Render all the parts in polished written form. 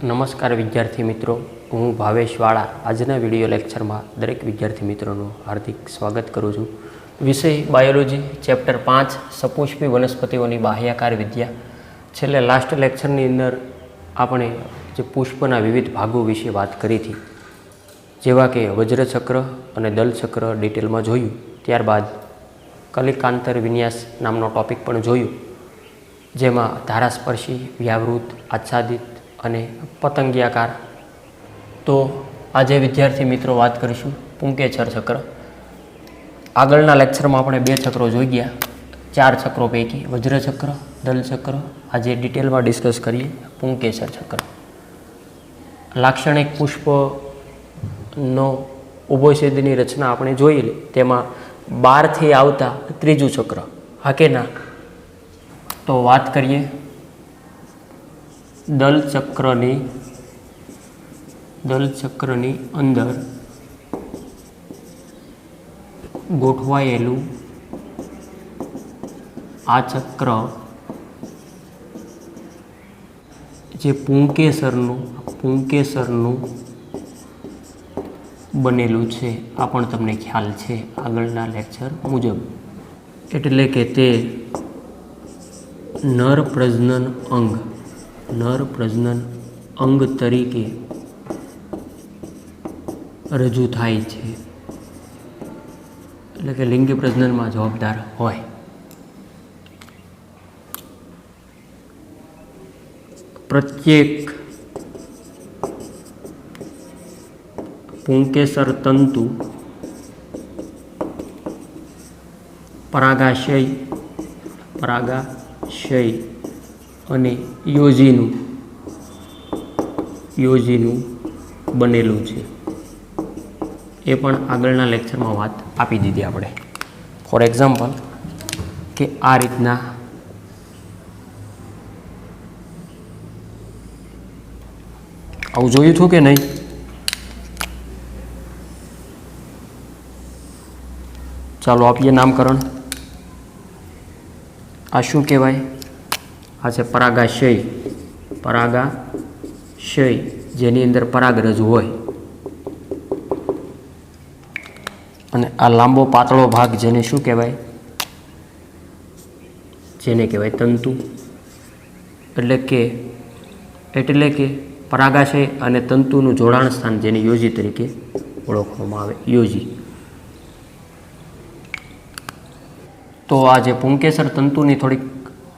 નમસ્કાર વિદ્યાર્થી મિત્રો, હું ભાવેશ વાળા આજના વિડીયો લેક્ચરમાં દરેક વિદ્યાર્થી મિત્રોનું હાર્દિક સ્વાગત કરું છું. વિષય બાયોલોજી, ચેપ્ટર 5 સપુષ્પી વનસ્પતિઓની બાહ્યાકાર વિદ્યા. છેલ્લે લાસ્ટ લેક્ચરની અંદર આપણે જે પુષ્પના વિવિધ ભાગો વિશે વાત કરી હતી, જેવા કે વજ્રચક્ર અને દલચક્ર ડિટેલમાં જોયું. ત્યારબાદ કલિકાંતર વિન્યાસ નામનો ટૉપિક પણ જોયું, જેમાં ધારાસ્પર્શી, વ્યાવૃત, આચ્છાદિત અને પતંગિયાકાર. તો આજે વિદ્યાર્થી મિત્રો વાત કરીશું પુંકેસર ચક્ર. આગળના લેક્ચરમાં આપણે 2 ચક્રો જોઈ ગયા. 4 ચક્રો પૈકી વજ્રચક્ર, દલચક્ર. આજે ડિટેલમાં ડિસ્કસ કરીએ પુંકેસર ચક્ર. લાક્ષણિક પુષ્પનો ઉભયછેદની રચના આપણે જોઈ લે, તેમાં 12થી આવતા ત્રીજું ચક્ર, હા કે ના? તો વાત કરીએ દલચક્રની અંદર ગોઠવાયેલું આ ચક્ર જે પુંકેસરનું બનેલું છે, આ પણ તમને ખ્યાલ છે આગળના લેક્ચર મુજબ. એટલે કે તે નર પ્રજનન અંગ તરીકે રજૂ થાય છે. એટલે કે લિંગી પ્રજનનમાં જવાબદાર હોય. પ્રત્યેક પુંકેસર તંતુ પરાગાશય અને યોજીનું બનેલું છે. એ પણ આગળના લેક્ચરમાં વાત આપી દીધી આપણે. ફોર એક્ઝામ્પલ કે આ રીતના આવું જોયું હતું કે નહીં? ચાલો આપીએ નામકરણ. આ શું કહેવાય? આ છે પરાગાશય, જેની અંદર પરાગરજ હોય. અને આ લાંબો પાતળો ભાગ જેને શું કહેવાય? જેને કહેવાય તંતુ. એટલે કે પરાગાશય અને તંતુનું જોડાણ સ્થાન, જેને યોજી તરીકે ઓળખવામાં આવે. યોજી. તો આ જે પુંકેસર તંતુની થોડીક,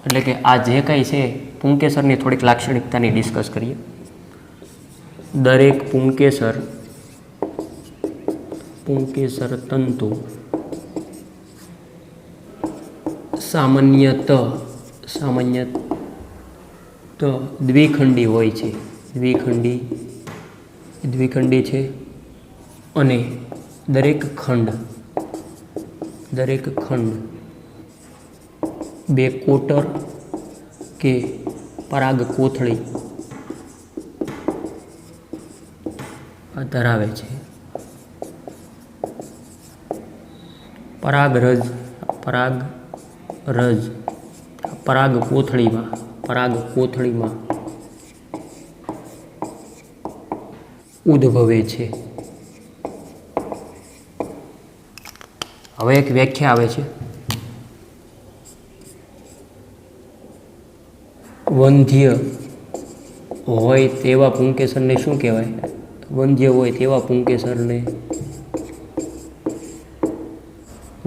એટલે કે આ જે કંઈ છે પુંકેસરની થોડીક લાક્ષણિકતાની ડિસ્કસ કરીએ. દરેક પુંકેસર તંતુ સામાન્યત દ્વિખંડી હોય છે. દ્વિખંડી છે. અને દરેક ખંડ 2 કોટર કે પરાગ કોથળી ધરાવે છે. પરાગરજ પરાગ કોથળીમાં ઉદ્ભવે છે. હવે એક વ્યાખ્યા આવે છે. વંધ્ય હોય તેવા પુંકેસરને શું કહેવાય? વંધ્ય હોય તેવા પુંકેસરને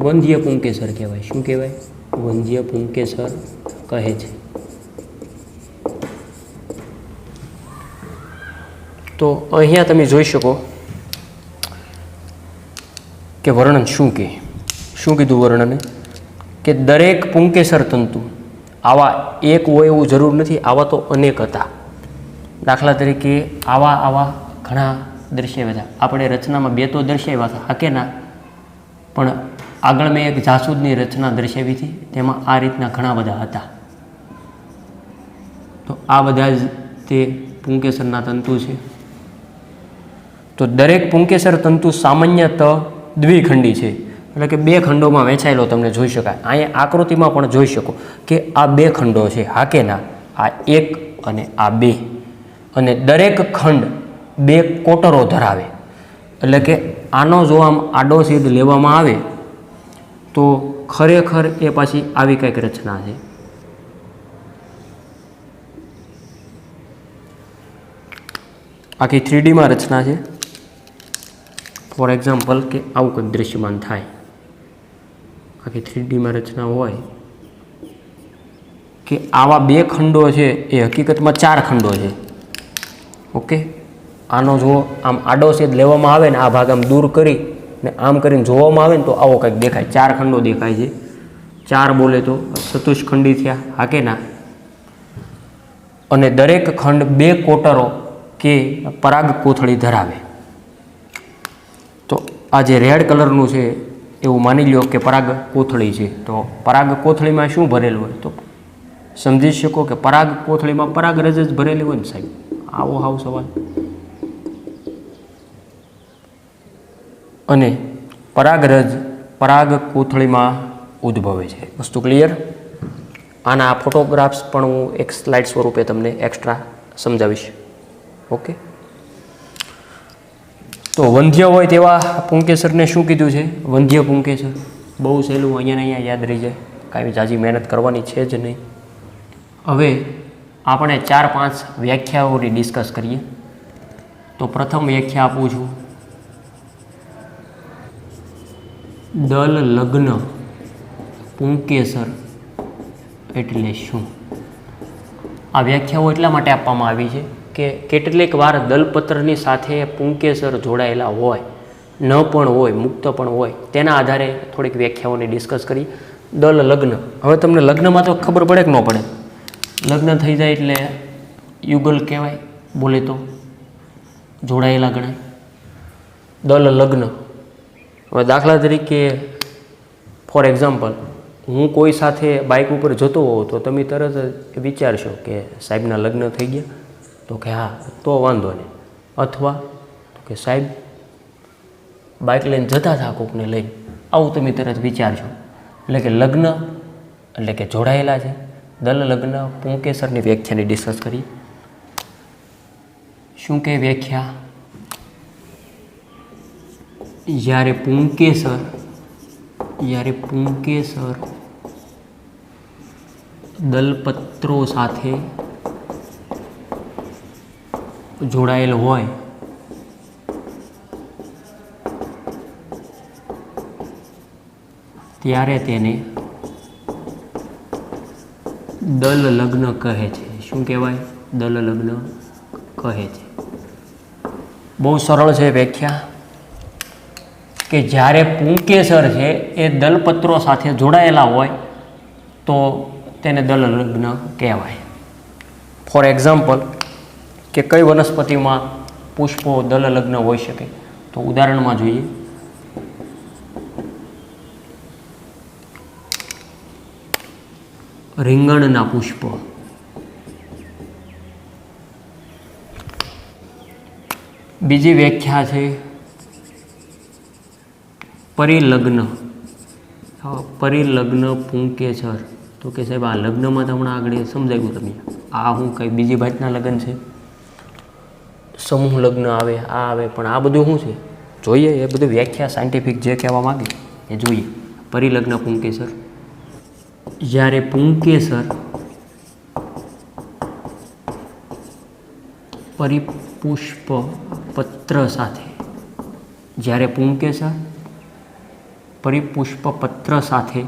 વંધ્ય પુંકેસર કહેવાય. શું કહેવાય? વંધ્ય પુંકેસર કહે છે. તો અહીંયા તમે જોઈ શકો કે વર્ણન શું કીધું વર્ણને? કે દરેક પુંકેસર તંતુ આવા એક હોય એવું જરૂર નથી, આવા તો અનેક હતા. દાખલા તરીકે આવા ઘણા દર્શાવ્યા હતા. આપણે રચનામાં 2 તો દર્શાવ્યા હતા, હા કે ના? પણ આગળ મેં એક જાસૂદની રચના દર્શાવી હતી, તેમાં આ રીતના ઘણા બધા હતા. તો આ બધા જ તે પુંકેસરના તંતુ છે. તો દરેક પુંકેસર તંતુ સામાન્યત દ્વિખંડી છે. એટલે કે 2 ખંડોમાં વહેંચાયેલો તમને જોઈ શકાય. અહીંયા આકૃતિમાં પણ જોઈ શકો કે આ 2 ખંડો છે, હા કે ના? આ 1 અને આ 2. અને દરેક ખંડ 2 કોટરો ધરાવે. એટલે કે આનો જો આમ આડો છેદ લેવામાં આવે તો ખરેખર એ પાછી આવી કંઈક રચના છે. આખી 3D માં રચના છે. ફોર એક્ઝામ્પલ કે આવું કંઈક દૃશ્યમાન થાય. આખી 3D માં રચના હોય કે આવા 2 ખંડો છે એ હકીકતમાં 4 ખંડો છે. ઓકે, આનો જો આમ આડો છેદ લેવામાં આવે ને આ ભાગ આમ દૂર કરી ને આમ કરીને જોવામાં આવે ને તો આવો કંઈક દેખાય. 4 ખંડો દેખાય છે. 4 બોલે તો ચતુષ્ખંડી થયા, હા કે ના? અને દરેક ખંડ 2 કોટરો કે પરાગ કોથળી ધરાવે. તો આ જે રેડ કલરનું છે એવું માની લો કે પરાગ કોથળી છે. તો પરાગ કોથળીમાં શું ભરેલું હોય? તો સમજી શકો કે પરાગ કોથળીમાં પરાગરજ જ ભરેલી હોય ને સાહેબ. આવો હાવ સવાલ. અને પરાગરજ પરાગ કોથળીમાં ઉદ્ભવે છે. વસ્તુ ક્લિયર? આના ફોટોગ્રાફ્સ પણ હું એક સ્લાઇડ સ્વરૂપે તમને એક્સ્ટ્રા સમજાવીશ. ઓકે, તો વંધ્ય હોય તેવા પુંકેસરને શું કીધું છે? વંધ્ય પુંકેસર. બહુ સહેલું, અહીંયા યાદ રહી જાય, કાંઈ જાજી મહેનત કરવાની છે જ નહીં. હવે આપણે 4-5 વ્યાખ્યાઓની ડિસ્કસ કરીએ. તો પ્રથમ વ્યાખ્યા આપું છું, દલ લગ્ન પુંકેસર એટલે શું? આ વ્યાખ્યાઓ એટલા માટે આપવામાં આવી છે કે કેટલીક વાર દલપત્રની સાથે પુંકેસર જોડાયેલા હોય, ન પણ હોય, મુક્ત પણ હોય, તેના આધારે થોડીક વ્યાખ્યાઓની ડિસ્કસ કરી. દલ લગ્ન, હવે તમને લગ્નમાં તો ખબર પડે કે ન પડે? લગ્ન થઈ જાય એટલે યુગલ કહેવાય, બોલે તો જોડાયેલા ગણાય. દલ લગ્ન. હવે દાખલા તરીકે ફોર એક્ઝામ્પલ, હું કોઈ સાથે બાઇક ઉપર જતો હોઉં તો તમે તરત જ વિચારશો કે સાહેબના લગ્ન થઈ ગયા? તો કે હા, તો વાંધો નહીં. અથવા તો કે સાહેબ બાઇક લઈને જતા હતા કોકને લઈને, આવું તમે તરત વિચારશો. એટલે કે લગ્ન એટલે કે જોડાયેલા છે. દલ લગ્ન પુંકેસરની વ્યાખ્યાની ડિસ્કસ કરી. શું કે વ્યાખ્યા? જ્યારે પુંકેસર દલપત્રો સાથે જોડાયેલ હોય ત્યારે તેને દલ લગ્ન કહે છે. શું કહેવાય? દલ લગ્ન કહે છે. બહુ સરળ છે વ્યાખ્યા કે જ્યારે પુંકેસર છે એ દલપત્રો સાથે જોડાયેલા હોય તો તેને દલ લગ્ન કહેવાય. ફોર એક્ઝામ્પલ કે કઈ વનસ્પતિમાં પુષ્પો દલ લગ્ન હોઈ શકે? તો ઉદાહરણમાં જોઈએ. રીંગણના પુષ્પ. બીજી વ્યાખ્યા છે પરિલગ્ન. પરિલગ્ન પુંકેસર. તો કે સાહેબ આ લગ્નમાં તો હમણાં આગળ સમજાવ્યું તમે, આ હું કંઈ બીજી ભાતના લગ્ન છે, સમૂહ લગ્ન આવે, આ આવે, પણ આ બધું શું છે જોઈએ. એ બધું વ્યાખ્યા સાયન્ટિફિક જે કહેવા માગે એ જોઈએ. પરિલગ્ન પુંકેસર. જ્યારે પુંકેસર પરિપુષ્પ પત્ર સાથે, જ્યારે પુંકેસર પરિપુષ્પ પત્ર સાથે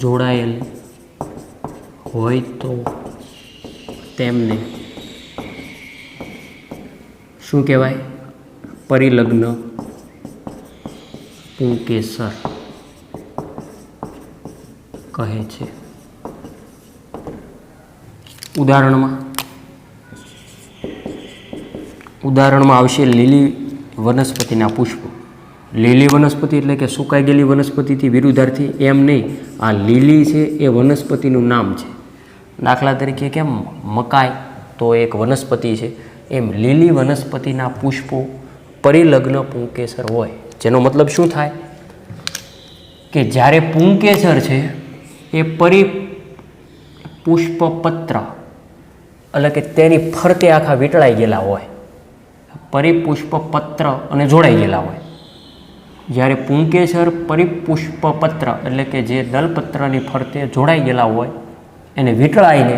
જોડાયેલ હોય તો તેમને શું કહેવાય? પરિલગ્ન પુંકેસર કહે છે. ઉદાહરણમાં આવશે લીલી વનસ્પતિના પુષ્પો. લીલી વનસ્પતિ એટલે કે સુકાઈ ગયેલી વનસ્પતિથી વિરુદ્ધાર્થી એમ નહીં. આ લીલી છે એ વનસ્પતિનું નામ છે. દાખલા તરીકે કેમ મકાઈ તો એક વનસ્પતિ છે, એમ લીલી વનસ્પતિના પુષ્પો પરિલગ્ન પુંકેસર હોય. જેનો મતલબ શું થાય કે જ્યારે પુંકેસર છે એ પુષ્પપત્ર એટલે કે તેની ફરતે આખા વીંટળાઈ ગયેલા હોય, પરિપુષ્પપત્ર અને જોડાઈ ગયેલા હોય. જ્યારે પુંકેસર પરિપુષ્પપત્ર એટલે કે જે દલપત્રની ફરતે જોડાઈ ગયેલા હોય એને વીંટળાઈને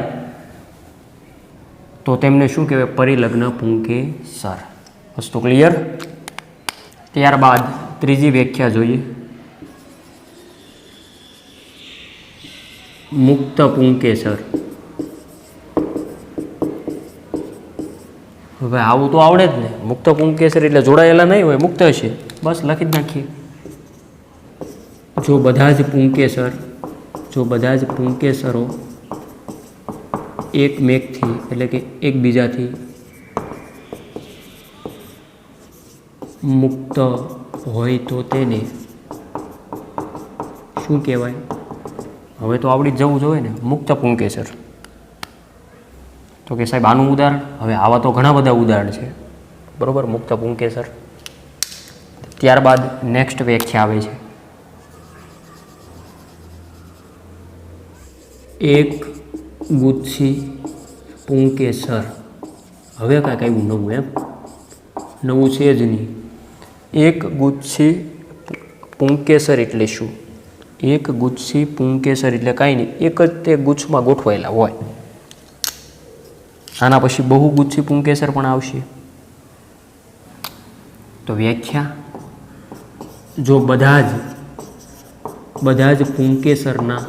તો તેમને શું કહેવાય? પરિલગ્ન પુંકેસર. વસ્તુ ક્લિયર? ત્યારબાદ ત્રીજી વ્યાખ્યા જોઈએ. મુક્ત પુંકેસર. હવે આવું તો આવડે જ ને. મુક્ત પુંકેસર એટલે જોડાયેલા નહીં હોય, મુક્ત હશે, બસ લખી જ નાખીએ. જો બધા જ પુંકેસરો એકમેકથી એટલે કે એકબીજાથી મુક્ત હોય તો તેને શું કહેવાય? હવે તો આવડી જ જવું જોઈએ ને. મુક્ત પુંકેસર. તો કે સાહેબ આનું ઉદાહરણ, હવે આવા તો ઘણા બધા ઉદાહરણ છે, બરાબર, મુક્ત પુંકેસર. ત્યારબાદ નેક્સ્ટ વ્યાખ્યા આવે છે એક ગુચ્છી પુંકેસર. હવે કાંઈક આવ્યું નવું, એમ નવું છે જ નહીં. એક ગુચ્છી પુંકેસર એટલે શું? એક ગુચ્છી પુંકેસર એટલે કાંઈ નહીં, એક જ તે ગુચ્છમાં ગોઠવાયેલા હોય. આના પછી બહુગુચ્છી પુંકેસર પણ આવશે. તો વ્યાખ્યા: જો બધા જ પુંકેસરના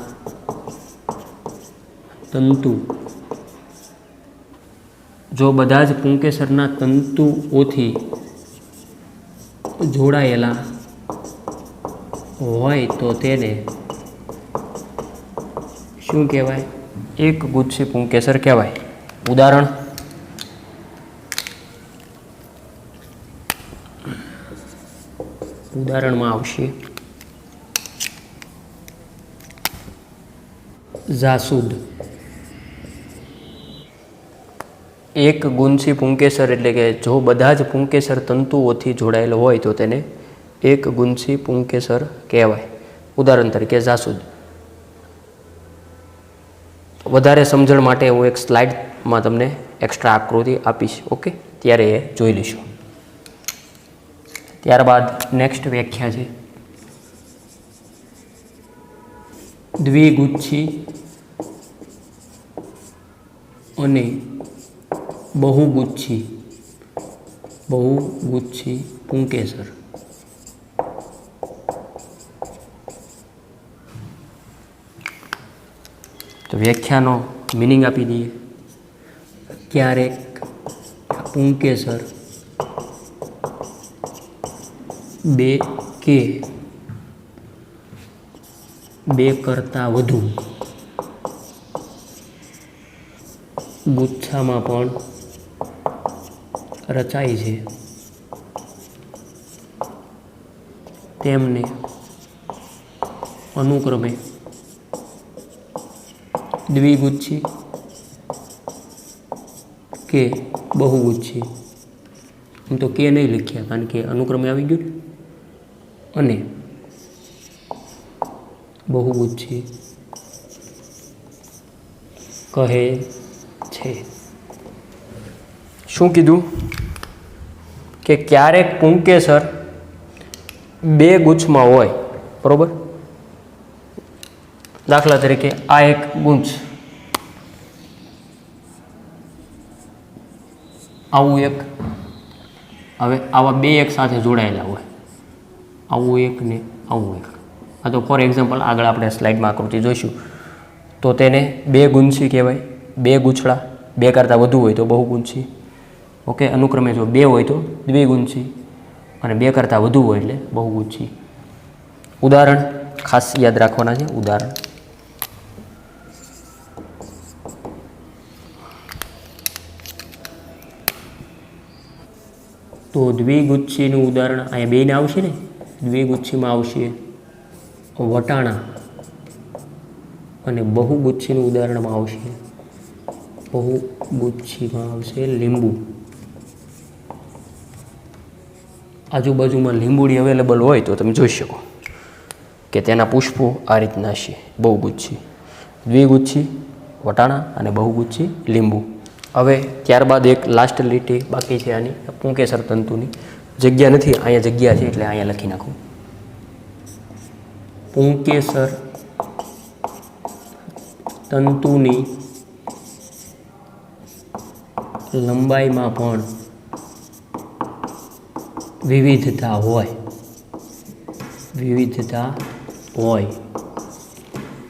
તંતુઓથી જોડાયેલા હોય તો તેને શું કહેવાય? એક ગુચ્છી પુંકેસર કહેવાય. ઉદાહરણ: ઉદાહરણમાં આવશે જાસૂદ. એક ગુચ્છી પુંકેસર એટલે કે જો બધા જ પુંકેસર તંતુઓથી જોડાયેલો હોય તો તેને એક ગુચ્છી પુંકેસર કહેવાય. ઉદાહરણ તરીકે જાસૂદ. વધારે સમજણ માટે હું એક સ્લાઇડમાં તમને એક્સ્ટ્રા આકૃતિ આપીશ, ઓકે, ત્યારે એ જોઈ લઈશું. ત્યારબાદ નેક્સ્ટ વ્યાખ્યા છે દ્વિગુચ્છી અને બહુગુચ્છી પુંકેસર. તો વ્યાખ્યાનો મિનિંગ આપી દઈએ. ક્યારેક પુંકેસર બે કે બે કરતાં વધુ ગુચ્છામાં પણ રચાય છે. તેમને અનુક્રમે દ્વિગુચ્છી કે બહુગુચ્છી, હું તો કે નહીં લખ્યા કારણ કે અનુક્રમે આવી ગયું, અને બહુગુચ્છી કહે છે. શું કીધું? કે ક્યારેક પુંકેસર બે ગુચ્છમાં હોય, બરોબર. દાખલા તરીકે આ એક ગુંચ, આવું એક, હવે આવા બે એક સાથે જોડાયેલા હોય, આવું એક ને આવું એક. આ તો ફોર એક્ઝામ્પલ આગળ આપણે સ્લાઇડમાં આકૃતિ જોઈશું. તો તેને બે ગુંછી કહેવાય. બે ગૂંછળા, બે કરતાં વધુ હોય તો બહુગુંછી, ઓકે. અનુક્રમે જો બે હોય તો દ્વિગુંછી, અને બે કરતાં વધુ હોય એટલે બહુગુંછી. ઉદાહરણ ખાસ યાદ રાખવાના છે. ઉદાહરણ: તો દ્વિગુચ્છીનું ઉદાહરણ અહીંયા બેને આવશે ને. દ્વિગુચ્છીમાં આવશે વટાણા, અને બહુગુચ્છીનું ઉદાહરણમાં આવશે લીંબુ. આજુબાજુમાં લીંબુડી અવેલેબલ હોય તો તમે જોઈ શકો કે તેના પુષ્પો આ રીતના છે. બહુગુચ્છી, દ્વિગુચ્છી વટાણા અને બહુગુચ્છી લીંબુ. હવે ત્યારબાદ એક લાસ્ટ લીટી બાકી છે આની, પુંકેસર તંતુની. જગ્યા નથી, અહીંયા જગ્યા છે એટલે અહીંયા લખી નાખું. પુંકેસર તંતુની લંબાઈમાં પણ વિવિધતા હોય.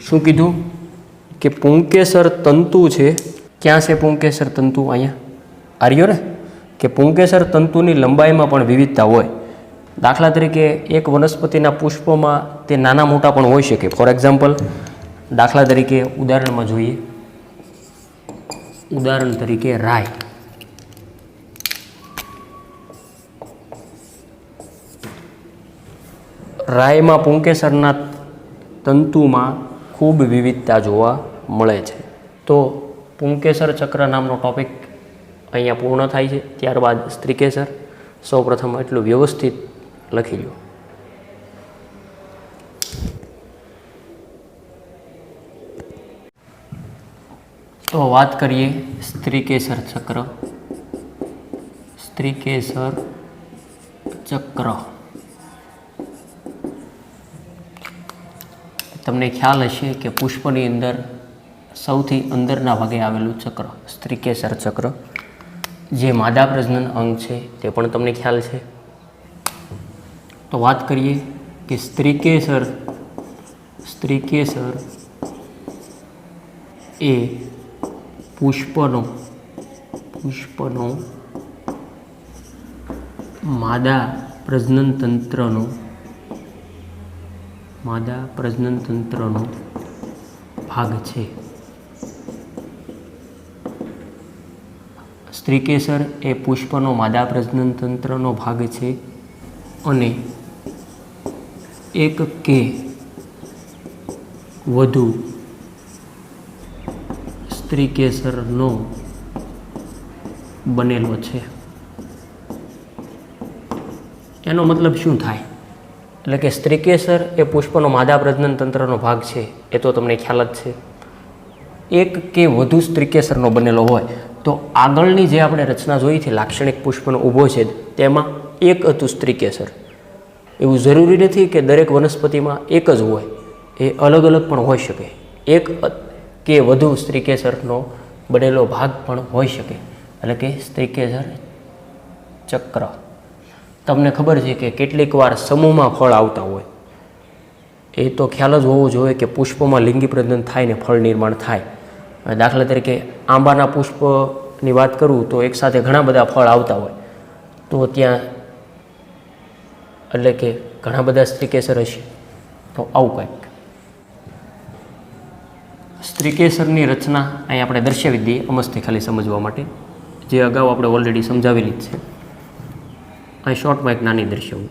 શું કીધું કે પુંકેસર તંતુ છે. ક્યાં છે પુંકેસર તંતુ? અહીંયા આર્યો ને કે પુંકેસર તંતુની લંબાઈમાં પણ વિવિધતા હોય. દાખલા તરીકે એક વનસ્પતિના પુષ્પોમાં તે નાના મોટા પણ હોઈ શકે. ફોર એક્ઝામ્પલ, દાખલા તરીકે ઉદાહરણમાં જોઈએ. ઉદાહરણ તરીકે રાય. રાયમાં પુંકેસરના તંતુમાં ખૂબ વિવિધતા જોવા મળે છે. તો પુંકેસર ચક્ર નામનો ટોપિક અહીંયા પૂર્ણ થાય છે. ત્યારબાદ સ્ત્રીકેસર. સૌપ્રથમ એટલું વ્યવસ્થિત લખી લો. તો વાત કરીએ સ્ત્રીકેસર ચક્ર. સ્ત્રીકેસર ચક્ર તમને ખ્યાલ હશે કે પુષ્પની અંદર સૌથી અંદરના ભાગે આવેલું ચક્ર સ્ત્રીકેસર ચક્ર, જે માદા પ્રજનન અંગ છે તે પણ તમને ખ્યાલ છે. તો વાત કરીએ કે સ્ત્રીકેસર એ પુષ્પનો માદા પ્રજનન તંત્રનો ભાગ છે. સ્ત્રીકેસર એ પુષ્પનો માદા પ્રજનન તંત્રનો ભાગ છે અને એક કે વધુ સ્ત્રીકેસરનો બનેલો છે. એનો મતલબ શું થાય? એટલે કે સ્ત્રીકેસર એ પુષ્પનો માદા પ્રજનન તંત્રનો ભાગ છે એ તો તમને ખ્યાલ જ છે. એક કે વધુ સ્ત્રીકેસરનો બનેલો હોય તો આગળની જે આપણે રચના જોઈ હતી લાક્ષણિક પુષ્પનો ઊભો છે તેમાં એક હતું સ્ત્રીકેસર. એવું જરૂરી નથી કે દરેક વનસ્પતિમાં એક જ હોય, એ અલગ અલગ પણ હોઈ શકે. એક કે વધુ સ્ત્રીકેસરનો બનેલો ભાગ પણ હોઈ શકે, એટલે કે સ્ત્રીકેસર ચક્ર. તમને ખબર છે કે કેટલીક વાર સમૂહમાં ફળ આવતા હોય, એ તો ખ્યાલ જ હોવો જોઈએ કે પુષ્પમાં લિંગી પ્રજનન થાય ને ફળ નિર્માણ થાય. દાખલા તરીકે આંબાના પુષ્પની વાત કરું તો એકસાથે ઘણા બધા ફળ આવતા હોય તો ત્યાં એટલે કે ઘણા બધા સ્ત્રીકેસર હશે. તો આવું કંઈક સ્ત્રીકેસરની રચના અહીં આપણે દર્શાવી દઈએ અમસ્તી ખાલી સમજવા માટે, જે અગાઉ આપણે ઓલરેડી સમજાવેલી જ છે. અહીં શોર્ટમાં એક નાની દર્શાવું.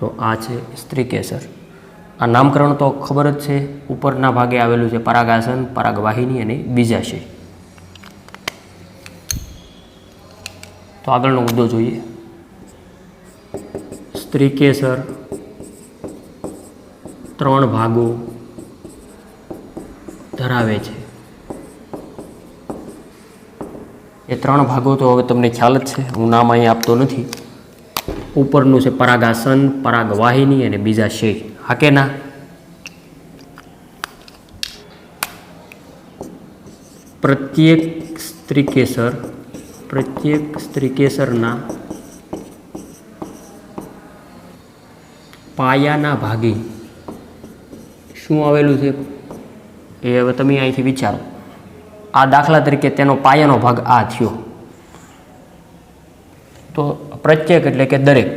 તો આ છે સ્ત્રીકેસર. આ નામકરણ તો ખબર જ છે. ઉપરના ભાગે આવેલું છે પરાગાસન, પરાગવાહિની અને બીજાશય. તો આગળનો મુદ્દો જોઈએ. સ્ત્રીકેસર 3 ભાગો ધરાવે છે. એ 3 ભાગો તો હવે તમને ખ્યાલ જ છે, હું નામ અહીં આપતો નથી. ઉપરનું છે પરાગાસન, પરાગવાહિની અને બીજાશય. હા કે ના? પ્રત્યેક સ્ત્રીકેસરના પાયાના ભાગે શું આવેલું છે એ હવે તમે અહીંથી વિચારો. આ દાખલા તરીકે તેનો પાયાનો ભાગ આ થયો, તો પ્રત્યેક એટલે કે દરેક.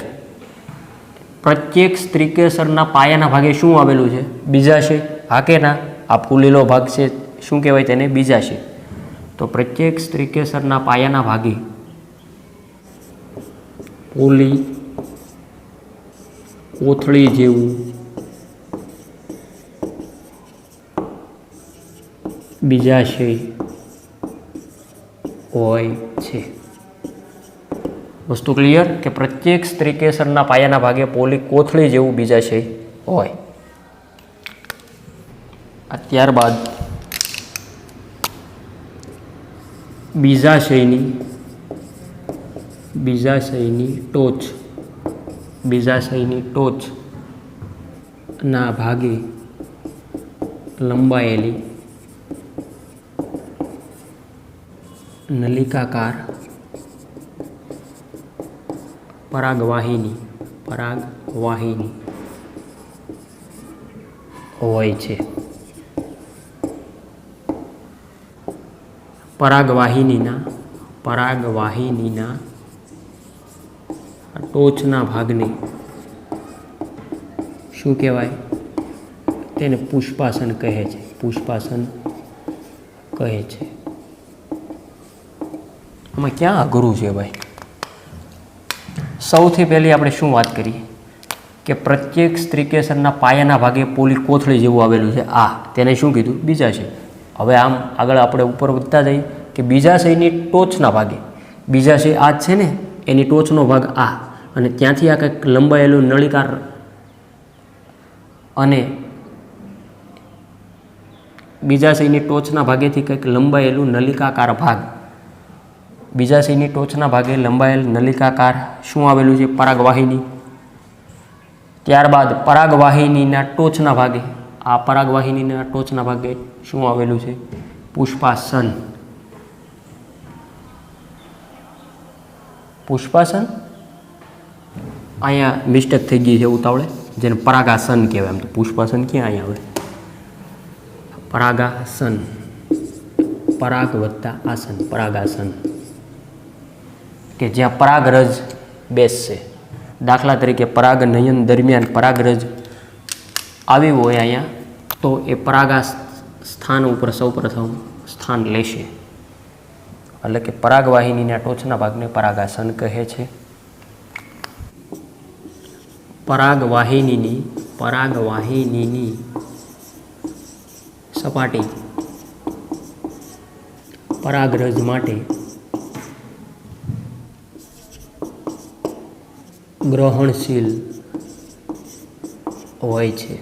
પ્રત્યેક સ્ત્રીકેસરના પાયાના ભાગે શું આવેલું છે? બીજાશય. હા કે ના? આ ફૂલેલો ભાગ છે, શું કહેવાય તેને? બીજાશય. તો પ્રત્યેક સ્ત્રીકેસરના પાયાના ભાગે ફૂલી કોથળી જેવું બીજાશય હોય છે. વસ્તુ ક્લિયર કે પ્રત્યેક સ્ત્રીકેસરના પાયાના ભાગે પોલી કોથળી જેવું બીજાશય હોય. ત્યારબાદ બીજાશયની ટોચના ભાગે લંબાયેલી નલિકાકાર પરાગવાહિની હોય છે. પરાગવાહિનીના ટોચના ભાગને શું કહેવાય? તેને પુષ્પાસન કહે છે. આમાં ક્યાં અઘરું છે ભાઈ? સૌથી પહેલી આપણે શું વાત કરીએ કે પ્રત્યેક સ્ત્રીકેસરના પાયાના ભાગે પોલી કોથળી જેવું આવેલું છે. તેને શું કીધું? બીજાશય. હવે આમ આગળ આપણે ઉપર વધતા જઈએ કે બીજાશયની ટોચના ભાગે, બીજાશય આ જ છે ને, એની ટોચનો ભાગ અને ત્યાંથી આ કંઈક લંબાયેલું નળીકાર, અને બીજાશયની ટોચના ભાગેથી કંઈક લંબાયેલું નલિકાકાર ભાગ, બીજાશયની ટોચના ભાગે લંબાયેલ નલિકાકાર શું આવેલું છે? પરાગવાહિની. ત્યારબાદ પરાગવાહિનીના ટોચના ભાગે, પરાગવાહિનીના ટોચના ભાગે શું આવેલું છે? પુષ્પાસન. અહીંયા મિસ્ટેક થઈ ગઈ છે ઉતાવળે, જેને પરાગાસન કહેવાય. એમ તો પુષ્પાસન ક્યાં અહીંયા આવે? પરાગાસન, પરાગ વત્તા આસન, પરાગાસન, કે જ્યાં પરાગરજ બેસશે. દાખલા તરીકે પરાગ નયન દરમિયાન પરાગરજ આવી હોય અહીંયા, તો એ પરાગા સ્થાન ઉપર સૌપ્રથમ સ્થાન લેશે. એટલે કે પરાગવાહિનીના ટોચના ભાગને પરાગાસન કહે છે. પરાગવાહિનીની સપાટી પરાગરજ માટે ગ્રહણશીલ હોય છે.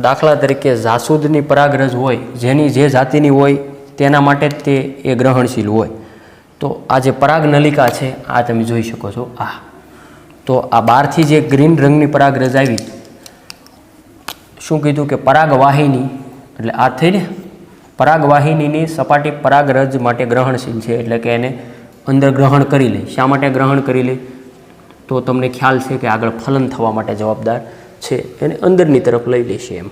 દાખલા તરીકે જાસૂદની પરાગરજ હોય, જેની જે જાતિની હોય તેના માટે જ તે એ ગ્રહણશીલ હોય. તો આ જે પરાગ નલિકા છે, આ તમે જોઈ શકો છો. તો આ બહારથી જે ગ્રીન રંગની પરાગરજ આવી, શું કીધું કે પરાગવાહિની, એટલે આ થઈને પરાગવાહિનીની સપાટી પરાગરજ માટે ગ્રહણશીલ છે. એટલે કે એને અંદર ગ્રહણ કરી લે. શા માટે ગ્રહણ કરી લે? તો તમને ખ્યાલ છે કે આગળ ફલન થવા માટે જવાબદાર છે. એને અંદરની તરફ લઈ લેશે એમ.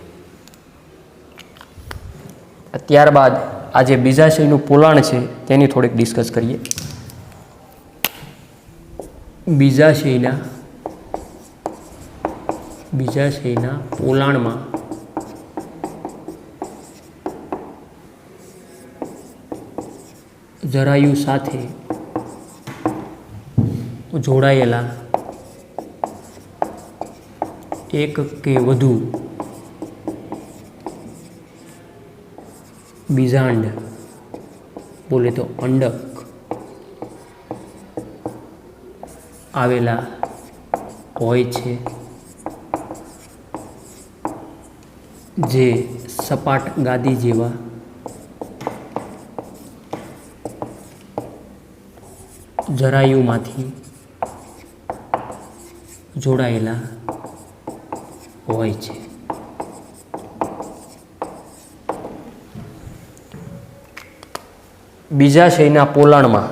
ત્યારબાદ આ જે બીજાશયનું પોલાણ છે તેની થોડીક ડિસ્કસ કરીએ. બીજાશયના પોલાણમાં જરાયુ સાથે જોડાયેલા એક કે વધુ બીજાંડ, બોલે તો અંડક, આવેલા હોય છે, જે સપાટ ગાદી જેવા જરાયુમાંથી જોડાયેલા હોય છે. બીજાશયના પોલાણમાં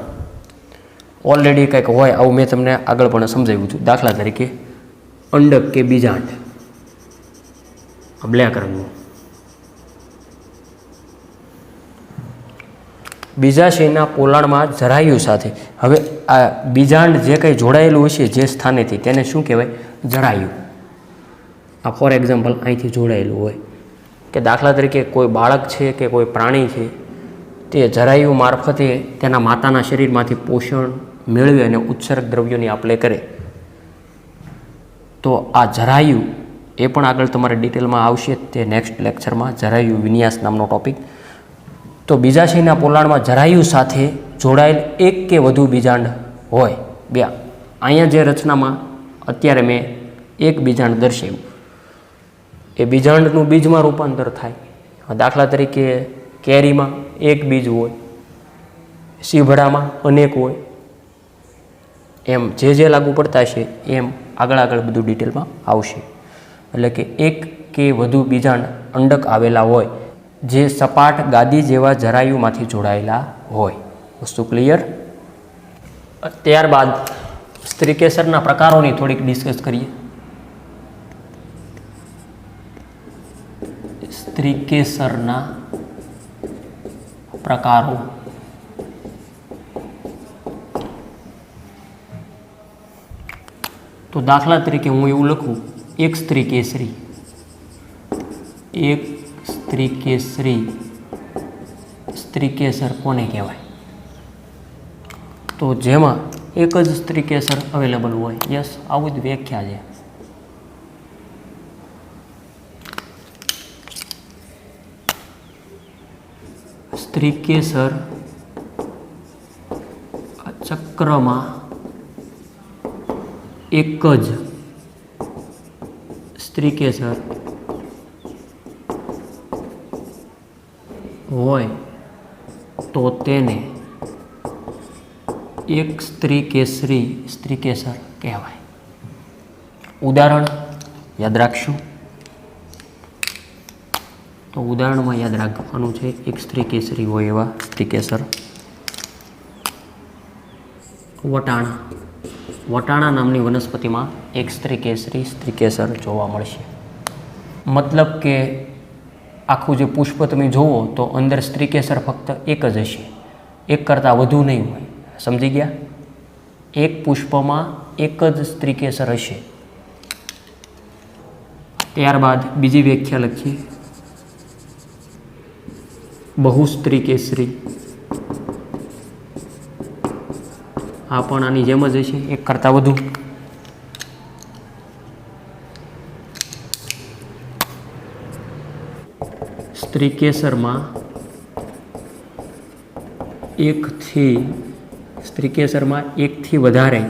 ઓલરેડી કંઈક હોય આવું મેં તમને આગળ પણ સમજાવ્યું હતું. દાખલા તરીકે અંડક કે બીજાંડ, બ્લેક રંગનું. બીજાશયના પોલાણમાં જરાયુ સાથે, હવે આ બીજાંડ જે કંઈ જોડાયેલું હશે જે સ્થાનેથી, તેને શું કહેવાય? જરાયુ. આ ફોર એક્ઝામ્પલ અહીંથી જોડાયેલું હોય, કે દાખલા તરીકે કોઈ બાળક છે કે કોઈ પ્રાણી છે, તે જરાયુ મારફતે તેના માતાના શરીરમાંથી પોષણ મેળવે અને ઉત્સર્ગ દ્રવ્યોની આપ-લે કરે. તો આ જરાયુ એ પણ આગળ તમારે ડિટેલમાં આવશે તે નેક્સ્ટ લેક્ચરમાં. જરાયુ વિન્યાસ નામનો ટોપિક. તો બીજાશયના પોલાણમાં જરાયુ સાથે જોડાયેલ એક કે વધુ બીજાંડ હોય. બે અહીંયા જે રચનામાં અત્યારે મેં એક બીજાંડ દર્શાવ્યું, એ બીજાંડનું બીજમાં રૂપાંતર થાય. દાખલા તરીકે કેરીમાં એક બીજ હોય, સીભડામાં અનેક હોય, એમ જે લાગુ પડતા છે એમ આગળ બધું ડિટેલમાં આવશે. એટલે કે એક કે વધુ બીજાંડ અંડક આવેલા હોય જે સપાટ ગાદી જેવા જરાયુમાંથી જોડાયેલા હોય. વસ્તુ ક્લિયર? ત્યારબાદ સ્ત્રીકેસરના પ્રકારોની થોડીક ડિસ્કસ કરીએ. સ્ત્રીકેસરના પ્રકારો. તો દાખલા તરીકે હું એવું લખું, એક સ્ત્રી કેસરી. એક સ્ત્રી કેસરી સ્ત્રીકેસર કોને કહેવાય? તો જેમાં એક જ સ્ત્રીકેસર અવેલેબલ હોય. યસ, આવું જ વ્યાખ્યા છે. સ્ત્રીકેસર ચક્રમાં એક જ સ્ત્રીકેસર હોય તો તેને એક સ્ત્રીકેસરી સ્ત્રીકેસર કહેવાય. ઉદાહરણ યાદ રાખશું. તો ઉદાહરણમાં યાદ રાખવાનું છે, એક સ્ત્રીકેસરી હોય એવા સ્ત્રીકેસર. વટાણા. વટાણા નામની વનસ્પતિમાં એક સ્ત્રીકેસરી સ્ત્રીકેસર જોવા મળશે. મતલબ કે આખું જે પુષ્પ તમે જુઓ તો અંદર સ્ત્રીકેસર ફક્ત એક જ હશે, એક કરતાં વધુ નહીં હોય. સમજી ગયા? એક પુષ્પમાં એક જ સ્ત્રીકેસર હશે. ત્યારબાદ બીજી વ્યાખ્યા લખીએ, બહુસ્ત્રીકેસરી. આ પણ આની જેમ જ હશે, એક કરતાં વધુ. સ્ત્રીકેસરમાં એકથી વધારે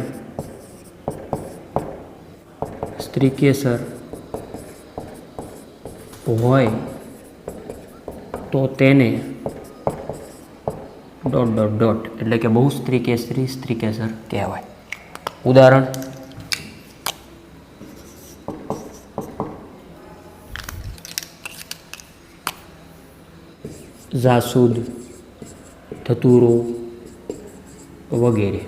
સ્ત્રીકેસર હોય તો તેને ... એટલે કે બહુસ્ત્રીકેસરી સ્ત્રીકેસર કહેવાય. ઉદાહરણ જાસૂદ, ધતુરો વગેરે.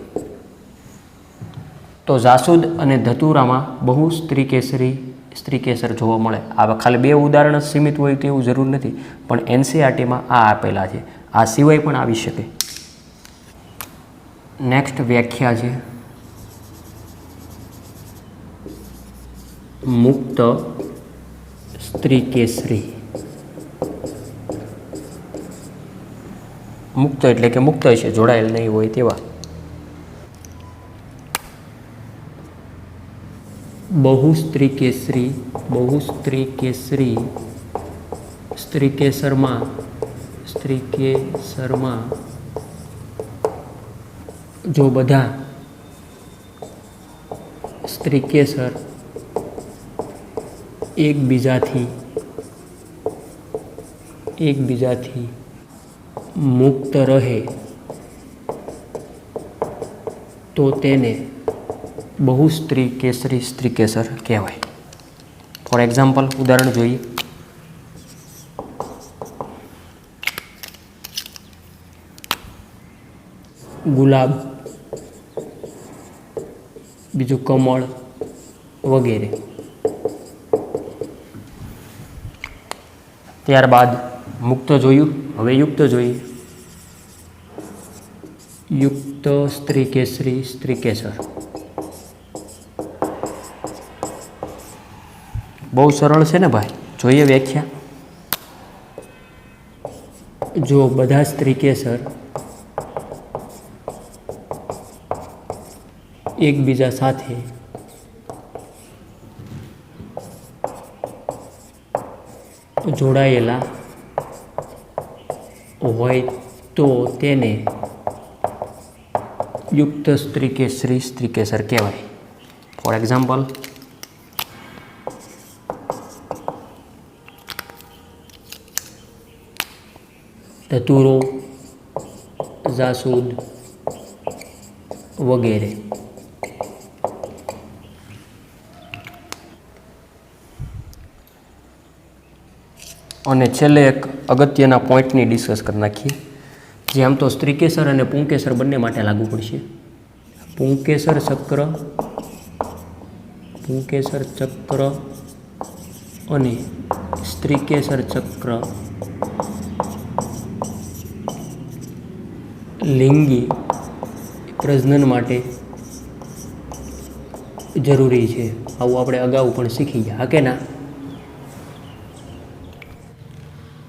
તો જાસૂદ અને ધતુરામાં બહુ સ્ત્રીકેસર જોવા મળે. આ ખાલી બે ઉદાહરણ જ સીમિત હોય તેવું જરૂર નથી, પણ એનસીઈઆરટીમાં આ આપેલા છે. આ સિવાય પણ આવી શકે. નેક્સ્ટ વ્યાખ્યા છે મુક્ત સ્ત્રીકેસરી. મુક્ત એટલે કે મુક્ત હશે, જોડાયેલ નહીં હોય તેવા. બહુસ્ત્રીકેસરી સ્ત્રીકેસરમાં જો બધા સ્ત્રીકેસર એકબીજાથી મુક્ત રહે તો તેને બહુસ્ત્રીકેસરી સ્ત્રીકેસર કહેવાય. ફોર એક્ઝામ્પલ ઉદાહરણ જોઈએ. ગુલાબ, બીજું કમળ વગેરે. ત્યારબાદ મુક્ત જોયું, હવે યુક્ત જોઈએ. યુક્ત સ્ત્રીકેસરી સ્ત્રીકેસર. બહુ સરળ છે ને ભાઈ? જોઈએ વ્યાખ્યા. જો બધા સ્ત્રીકેસર એકબીજા સાથે જોડાયેલા હોય તો તેને યુક્ત સ્ત્રીકેસરી સ્ત્રીકેસર કહેવાય. ફોર એક્ઝામ્પલ, ધતુરો, જાસૂદ વગેરે. અને છેલ્લે એક અગત્યના પોઈન્ટની ડિસ્કસ કરી નાખીએ, જે આમ તો સ્ત્રીકેસર અને પુંકેસર બંને માટે લાગુ પડશે. પુંકેસર ચક્ર અને સ્ત્રીકેસર ચક્ર લિંગી પ્રજનન માટે જરૂરી છે. આવું આપણે અગાઉ પણ શીખી ગયા, હા કે ના?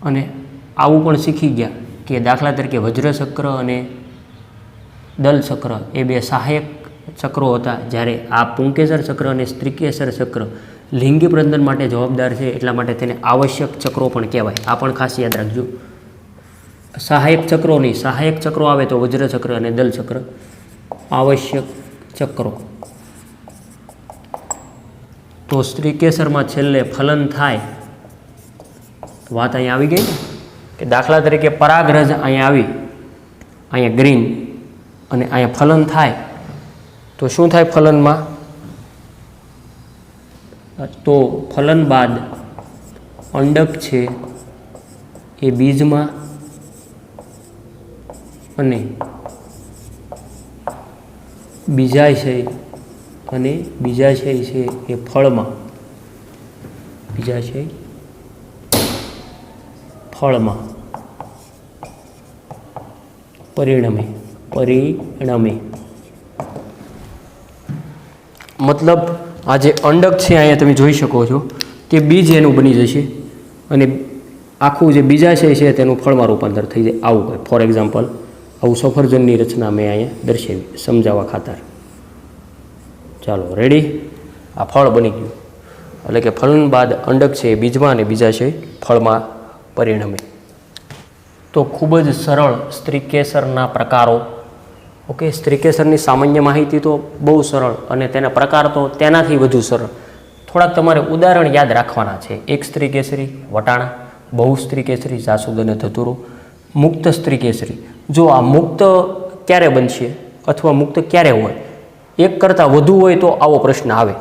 અને આવું પણ શીખી ગયા કે દાખલા તરીકે વજ્રચક્ર અને દલચક્ર એ બે સહાયક ચક્રો હતા, જ્યારે આ પુંકેસર ચક્ર અને સ્ત્રીકેસર ચક્ર લિંગી પ્રજનન માટે જવાબદાર છે, એટલા માટે તેને આવશ્યક ચક્રો પણ કહેવાય. આ પણ ખાસ યાદ રાખજો. સહાયક ચક્રો નહીં, સહાયક ચક્રો આવે તો વજ્રચક્ર અને દલચક્ર આવશ્યક ચક્રો. તો સ્ત્રીકેસરમાં છેલ્લે ફલન થાય, વાત અહીંયા આવી ગઈ ને, કે દાખલા તરીકે પરાગરજ અહીંયા આવી, અહીંયા ગ્રીન, અને અહીંયા ફલન થાય તો શું થાય ફલનમાં? તો ફલન બાદ અંડક છે એ બીજમાં અને બીજાશય છે એ ફળમાં, બીજાશય ફળમાં પરિણમે. મતલબ આ જે અંડક છે અહીંયા તમે જોઈ શકો છો, તે બીજ એનું બની જશે અને આખું જે બીજાશય છે તેનું ફળમાં રૂપાંતર થઈ જાય. આવું હોય. ફોર એક્ઝામ્પલ, આવું સફરજનની રચના મેં અહીંયા દર્શાવી સમજાવવા ખાતર. ચાલો, રેડી? આ ફળ બની ગયું. એટલે કે ફલન બાદ અંડક છે એ બીજમાં અને બીજાશય ફળમાં પરિણમે. તો ખૂબ જ સરળ સ્ત્રીકેસરના પ્રકારો. ઓકે, સ્ત્રીકેસરની સામાન્ય માહિતી તો બહુ સરળ અને તેના પ્રકાર તો તેનાથી વધુ સરળ. થોડાક તમારે ઉદાહરણ યાદ રાખવાના છે. એક સ્ત્રીકેસરી વટાણા, બહુ સ્ત્રીકેસરી જાસૂદ અને ધતુરો, મુક્ત સ્ત્રીકેસરી. જો આ મુક્ત ક્યારે બનશે અથવા મુક્ત ક્યારે હોય, એક કરતાં વધુ હોય તો આવો પ્રશ્ન આવે.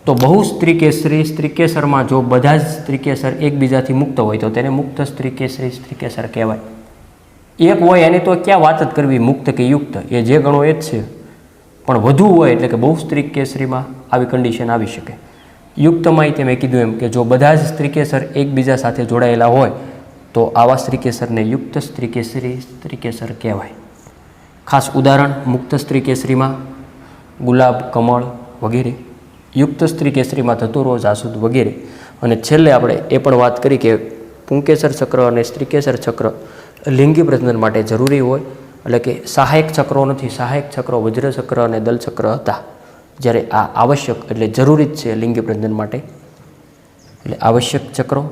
તો બહુ સ્ત્રીકેસરી સ્ત્રીકેસરમાં જો બધા જ સ્ત્રીકેસર એકબીજાથી મુક્ત હોય તો તેને મુક્ત સ્ત્રીકેસરી સ્ત્રીકેસર કહેવાય. એક હોય એની તો ક્યાં વાત જ કરવી, મુક્ત કે યુક્ત, એ જે ગણો એ જ છે. પણ વધુ હોય એટલે કે બહુ સ્ત્રીકેસરીમાં આવી કન્ડિશન આવી શકે. યુક્તમાં તે મેં કીધું એમ કે જો બધા જ સ્ત્રીકેસર એકબીજા સાથે જોડાયેલા હોય તો આવા સ્ત્રીકેસરને યુક્ત સ્ત્રીકેસરી સ્ત્રીકેસર કહેવાય. ખાસ ઉદાહરણ, મુક્ત સ્ત્રીકેસરીમાં ગુલાબ, કમળ વગેરે, યુક્ત સ્ત્રીકેસરીમાં ધતુરો, જાસૂદ વગેરે. અને છેલ્લે આપણે એ પણ વાત કરી કે પુંકેસર ચક્ર અને સ્ત્રીકેસર ચક્ર લિંગી પ્રજનન માટે જરૂરી હોય, એટલે કે સહાયક ચક્રો નથી. સહાયક ચક્રો વજ્રચક્ર અને દલચક્ર હતા, જ્યારે આ આવશ્યક એટલે જરૂરી જ છે લિંગી પ્રજનન માટે, એટલે આવશ્યક ચક્રો.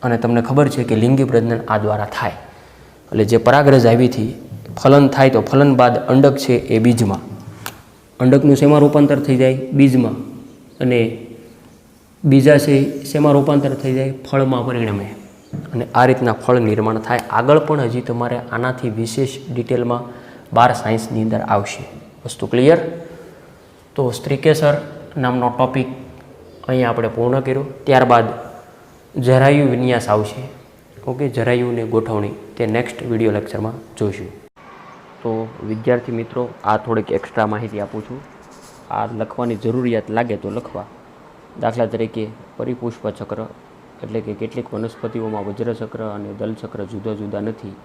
અને તમને ખબર છે કે લિંગી પ્રજનન આ દ્વારા થાય. એટલે જે પરાગરજ આવીથી ફલન થાય તો ફલન બાદ અંડક છે એ બીજમાં, અંડકનું શેમાં રૂપાંતર થઈ જાય? બીજમાં. અને બીજાશય શેમાં રૂપાંતર થઈ જાય? ફળમાં પરિણમે. અને આ રીતના ફળ નિર્માણ થાય. આગળ પણ હજી તમારે આનાથી વિશેષ ડિટેલમાં 12 સાયન્સની અંદર આવશે. વસ્તુ ક્લિયર? તો સ્ત્રીકેસર નામનો ટોપિક અહીંયા આપણે પૂર્ણ કર્યો. ત્યારબાદ જરાયુ વિન્યાસ આવશે. ઓકે, જરાયુની ગોઠવણી તે નેક્સ્ટ વિડીયો લેક્ચરમાં જોઈશું. તો વિદ્યાર્થી મિત્રો, આ થોડીક એક્સ્ટ્રા માહિતી આપું છું. આ લખવાની જરૂરિયાત લાગે તો લખવા. દાખલા તરીકે પરિપુષ્પ ચક્ર, એટલે કે કેટલીક વનસ્પતિઓમાં વજ્રચક્ર અને દલચક્ર જુદા જુદા નથી,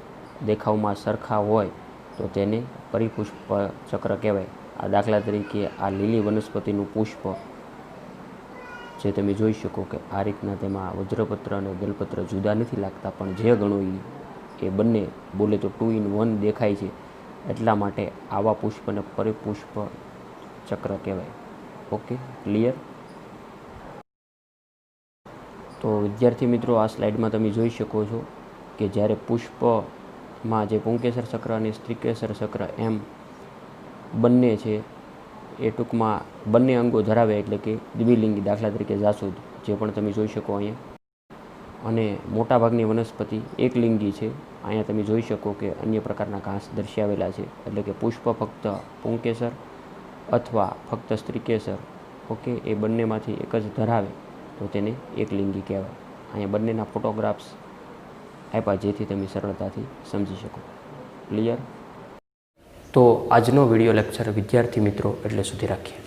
દેખાવમાં સરખા હોય તો તેને પરિપુષ્પ ચક્ર કહેવાય. આ દાખલા તરીકે આ લીલી વનસ્પતિનું પુષ્પ જે તમે જોઈ શકો કે આ રીતના તેમાં વજ્રપત્ર અને દલપત્ર જુદા નથી લાગતા, પણ જે ગણો એ બંને બોલે તો 2 in 1 દેખાય છે. એટલા માટે આવા પુષ્પને પરિપુષ્પ ચક્ર કહેવાય. Okay, clear? તો વિદ્યાર્થી મિત્રો, આ સ્લાઇડમાં તમે જોઈ શકો છો કે જ્યારે પુષ્પમાં જે પુંકેસર ચક્ર અને સ્ત્રીકેસર ચક્ર એમ બંને છે એ ટૂંકમાં બંને અંગો ધરાવે, એટલે કે દ્વિલિંગી, દાખલા તરીકે જાસૂદ જે પણ તમે જોઈ શકો અહીંયા. અને મોટાભાગની વનસ્પતિ એકલિંગી છે. અહીંયા તમે જોઈ શકો કે અન્ય પ્રકારના ઘાસ દર્શાવેલા છે, એટલે કે પુષ્પ ફક્ત પુંકેસર અથવા ફક્ત સ્ત્રીકેસર, ઓકે, એ બંનેમાંથી એક જ ધરાવે તો તેને એકલિંગી કહેવાય. અહીંયા બંનેના ફોટોગ્રાફ્સ આપ્યા જેથી તમે સરળતાથી સમજી શકો. ક્લિયર? તો આજનો વિડીયો લેક્ચર વિદ્યાર્થી મિત્રો એટલે સુધી રાખીએ.